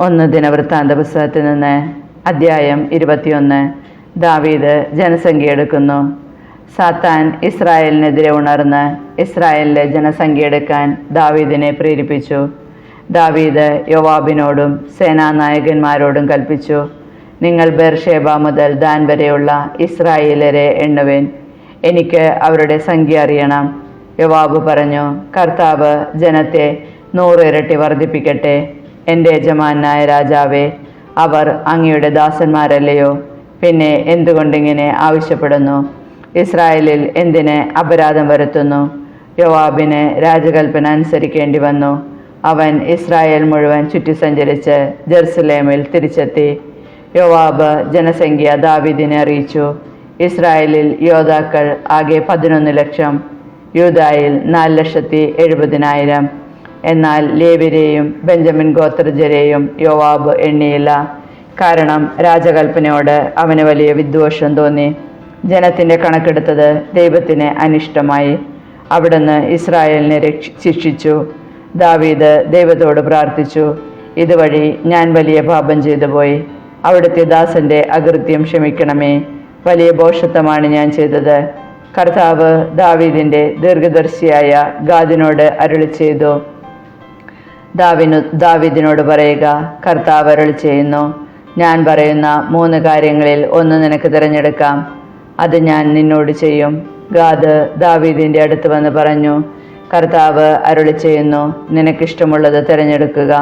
ഒന്ന് ദിനവൃത്താന്ത പുസ്തകത്തിൽ നിന്ന് അധ്യായം 21. ദാവീദ് ജനസംഖ്യ എടുക്കുന്നു. സാത്താൻ ഇസ്രായേലിനെതിരെ ഉണർന്ന് ഇസ്രായേലിലെ ജനസംഖ്യ എടുക്കാൻ ദാവീദിനെ പ്രേരിപ്പിച്ചു. ദാവീദ് യോവാബിനോടും സേനാനായകന്മാരോടും കൽപ്പിച്ചു, നിങ്ങൾ ബേർഷേബ മുതൽ ദാൻ വരെയുള്ള ഇസ്രായേലരെ എണ്ണുവിൻ, എനിക്ക് അവരുടെ സംഖ്യ അറിയണം. യോവാബ് പറഞ്ഞു, കർത്താവ് ജനത്തെ 100 ഇരട്ടി വർദ്ധിപ്പിക്കട്ടെ. എൻ്റെ യജമാനായ രാജാവേ, അവർ അങ്ങയുടെ ദാസന്മാരല്ലയോ? പിന്നെ എന്തുകൊണ്ടിങ്ങനെ ആവശ്യപ്പെടുന്നു? ഇസ്രായേലിൽ എന്തിന് അപരാധം വരുത്തുന്നു? യോവാബിന് രാജകൽപ്പന അനുസരിക്കേണ്ടി വന്നു. അവൻ ഇസ്രായേൽ മുഴുവൻ ചുറ്റി സഞ്ചരിച്ച് ജെറുസലേമിൽ തിരിച്ചെത്തി. യോവാബ് ജനസംഖ്യ ദാവീദിനെ അറിയിച്ചു. ഇസ്രായേലിൽ യോദ്ധാക്കൾ ആകെ 11 ലക്ഷം, യൂദായിൽ 4,70,000. എന്നാൽ ലേവ്യരെയും ബെഞ്ചമിൻ ഗോത്രജരെയും യോവാബ് എണ്ണിയില്ല. കാരണം രാജകൽപ്പനയോട് അവന് വലിയ വിദ്വേഷം തോന്നി. ജനത്തിൻ്റെ കണക്കെടുത്തത് ദൈവത്തിന് അനിഷ്ടമായി. അവിടുന്ന് ഇസ്രായേലിനെ ശിക്ഷിച്ചു. ദാവീദ് ദൈവത്തോട് പ്രാർത്ഥിച്ചു, ഇതുവഴി ഞാൻ വലിയ പാപം ചെയ്തു പോയി. അവിടുത്തെ ദാസന്റെ അകൃത്യം ക്ഷമിക്കണമേ. വലിയ ഭോഷത്വമാണ് ഞാൻ ചെയ്തത്. കർത്താവ് ദാവീദിന്റെ ദീർഘദർശിയായ ഗാദിനോട് അരുളി ചെയ്തു, ദാവീദിനോട് പറയുക, കർത്താവ് അരുളി ചെയ്യുന്നു, ഞാൻ പറയുന്ന 3 കാര്യങ്ങളിൽ ഒന്ന് നിനക്ക് തിരഞ്ഞെടുക്കാം, അത് ഞാൻ നിന്നോട് ചെയ്യും. ഗാദ് ദാവീദിന്റെ അടുത്ത് വന്ന് പറഞ്ഞു, കർത്താവ് അരുളി ചെയ്യുന്നു, നിനക്കിഷ്ടമുള്ളത് തിരഞ്ഞെടുക്കുക.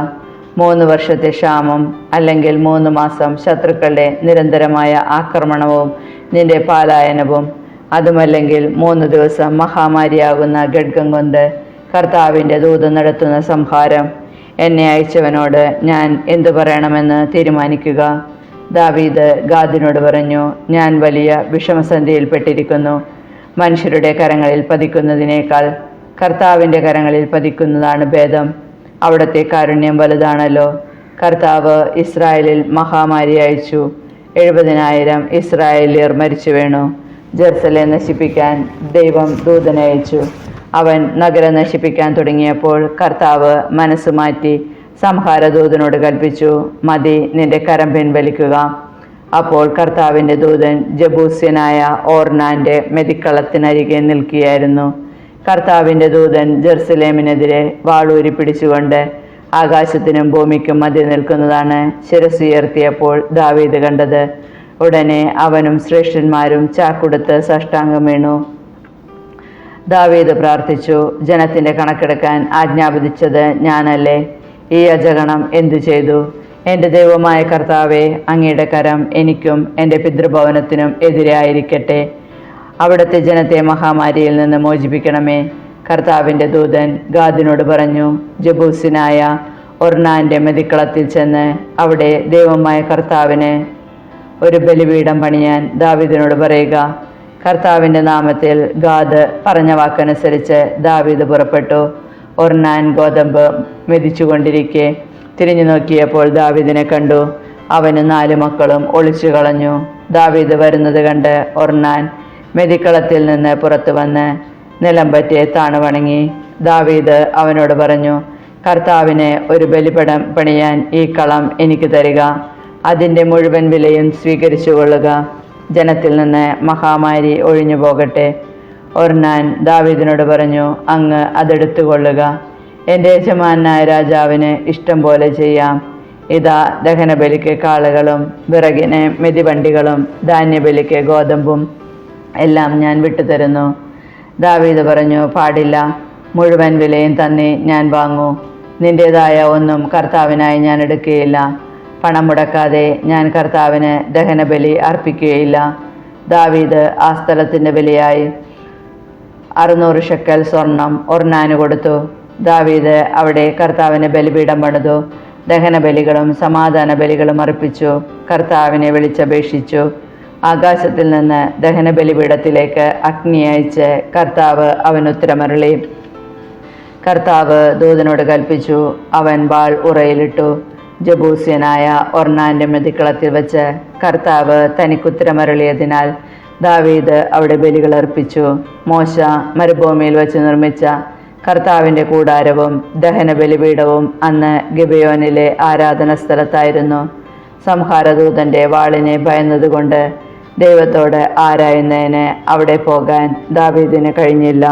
3 വർഷത്തെ ക്ഷാമം, അല്ലെങ്കിൽ 3 മാസം ശത്രുക്കളുടെ നിരന്തരമായ ആക്രമണവും നിന്റെ പാലായനവും, അതുമല്ലെങ്കിൽ 3 ദിവസം മഹാമാരിയാകുന്ന ഖഡ്ഗം കൊണ്ട് കർത്താവിൻ്റെ ദൂതൻ നടത്തുന്ന സംഹാരം. എന്നെ അയച്ചവനോട് ഞാൻ എന്തു പറയണമെന്ന് തീരുമാനിക്കുക. ദാവീദ് ഗാദിനോട് പറഞ്ഞു, ഞാൻ വലിയ വിഷമസന്ധിയിൽപ്പെട്ടിരിക്കുന്നു. മനുഷ്യരുടെ കരങ്ങളിൽ പതിക്കുന്നതിനേക്കാൾ കർത്താവിൻ്റെ കരങ്ങളിൽ പതിക്കുന്നതാണ് ഭേദം. അവിടുത്തെ കാരുണ്യം വലുതാണല്ലോ. കർത്താവ് ഇസ്രായേലിൽ മഹാമാരി അയച്ചു. 70,000 ഇസ്രായേലിയർ മരിച്ചു വീണു. ജെറുസലേം നശിപ്പിക്കാൻ ദൈവം ദൂതനെ അയച്ചു. അവൻ നഗരം നശിപ്പിക്കാൻ തുടങ്ങിയപ്പോൾ കർത്താവ് മനസ്സ് മാറ്റി സംഹാരദൂതനോട് കൽപ്പിച്ചു, മതി, നിന്റെ കരം പിൻവലിക്കുക. അപ്പോൾ കർത്താവിൻ്റെ ദൂതൻ ജബൂസ്യനായ ഓർനാന്റെ മെതിക്കളത്തിനരികെ നിൽക്കുകയായിരുന്നു. കർത്താവിൻ്റെ ദൂതൻ ജെറുസലേമിനെതിരെ വാളൂരി പിടിച്ചുകൊണ്ട് ആകാശത്തിനും ഭൂമിക്കും മധ്യ നിൽക്കുന്നതാണ് ശിരസ്സുയർത്തിയപ്പോൾ ദാവീദ് കണ്ടത്. ഉടനെ അവനും ശ്രേഷ്ഠന്മാരും ചാക്കുടുത്ത് സാഷ്ടാംഗം വീണു. ദാവീദ് പ്രാർത്ഥിച്ചു, ജനത്തിൻ്റെ കണക്കെടുക്കാൻ ആജ്ഞാപിച്ചത് ഞാനല്ലേ? ഈ അജഗണം എന്തു ചെയ്തു? എൻ്റെ ദൈവമായ കർത്താവേ, അങ്ങയുടെ കരം എനിക്കും എൻ്റെ പിതൃഭവനത്തിനും എതിരായിരിക്കട്ടെ. അവിടുത്തെ ജനത്തെ മഹാമാരിയിൽ നിന്ന് മോചിപ്പിക്കണമേ. കർത്താവിൻ്റെ ദൂതൻ ഗാദിനോട് പറഞ്ഞു, ജബൂസിനായ ഒർണാന്റെ മെതിക്കളത്തിൽ ചെന്ന് അവിടെ ദൈവമായ കർത്താവിന് ഒരു ബലിപീഠം പണിയാൻ ദാവീദിനോട് പറയുക. കർത്താവിൻ്റെ നാമത്തിൽ ഗാദ് പറഞ്ഞ വാക്കനുസരിച്ച് ദാവീദ് പുറപ്പെട്ടു. ഒർണാൻ ഗോതമ്പ് മെതിച്ചുകൊണ്ടിരിക്കെ തിരിഞ്ഞു നോക്കിയപ്പോൾ ദാവീദിനെ കണ്ടു. അവന് 4 മക്കളും ഒളിച്ചു കളഞ്ഞു. ദാവീദ് വരുന്നത് കണ്ട് ഒർണാൻ മെതിക്കളത്തിൽ നിന്ന് പുറത്തു വന്ന് നിലംപറ്റെ താണു വണങ്ങി. ദാവീദ് അവനോട് പറഞ്ഞു, കർത്താവിന് ഒരു ബലിപീഠം പണിയാൻ ഈ കളം എനിക്ക് തരിക. അതിൻ്റെ മുഴുവൻ വിലയും സ്വീകരിച്ചു കൊള്ളുക. ജനത്തിൽ നിന്ന് മഹാമാരി ഒഴിഞ്ഞു പോകട്ടെ. ഒർണാൻ ദാവീദിനോട് പറഞ്ഞു, അങ്ങ് അതെടുത്തുകൊള്ളുക. എൻ്റെ യജമാനായ രാജാവിന് ഇഷ്ടം പോലെ ചെയ്യാം. ഇതാ, ദഹനബലിക്ക് കാളകളും വിറകിന് മെതിവണ്ടികളും ധാന്യബലിക്ക് ഗോതമ്പും എല്ലാം ഞാൻ വിട്ടുതരുന്നു. ദാവീദ് പറഞ്ഞു, പാടില്ല, മുഴുവൻ വിലയും തന്നെ ഞാൻ വാങ്ങൂ. നിൻ്റേതായ ഒന്നും കർത്താവിനായി ഞാൻ എടുക്കുകയില്ല. പണം മുടക്കാതെ ഞാൻ കർത്താവിന് ദഹനബലി അർപ്പിക്കുകയില്ല. ദാവീദ് ആ സ്ഥലത്തിൻ്റെ വിലയായി 600 ഷെക്കൽ സ്വർണം ഒർണാന് കൊടുത്തു. ദാവീദ് അവിടെ കർത്താവിന് ബലിപീഠം പണിതു. ദഹനബലികളും സമാധാന ബലികളും അർപ്പിച്ചു. കർത്താവിനെ വിളിച്ചപേക്ഷിച്ചു. ആകാശത്തിൽ നിന്ന് ദഹനബലിപീഠത്തിലേക്ക് അഗ്നി അയച്ച് കർത്താവ് അവനുത്തരമരുളി. കർത്താവ് ദൂതനോട് കൽപ്പിച്ചു. അവൻ വാൾ ഉറയിലിട്ടു. ജബൂസ്യനായ ഒർണാന്റെ മെതിക്കളത്തിൽ വെച്ച് കർത്താവ് തനിക്കുത്തരമരുളിയതിനാൽ ദാവീദ് അവിടെ ബലികൾ അർപ്പിച്ചു. മോശ മരുഭൂമിയിൽ വെച്ച് നിർമ്മിച്ച കർത്താവിൻ്റെ കൂടാരവും ദഹന ബലിപീഠവും അന്ന് ഗിബെയോനിലെ ആരാധന സ്ഥലത്തായിരുന്നു. സംഹാരദൂതൻ്റെ വാളിനെ ഭയന്നതുകൊണ്ട് ദൈവത്തോട് ആരായുന്നതിന് അവിടെ പോകാൻ ദാവീദിന് കഴിഞ്ഞില്ല.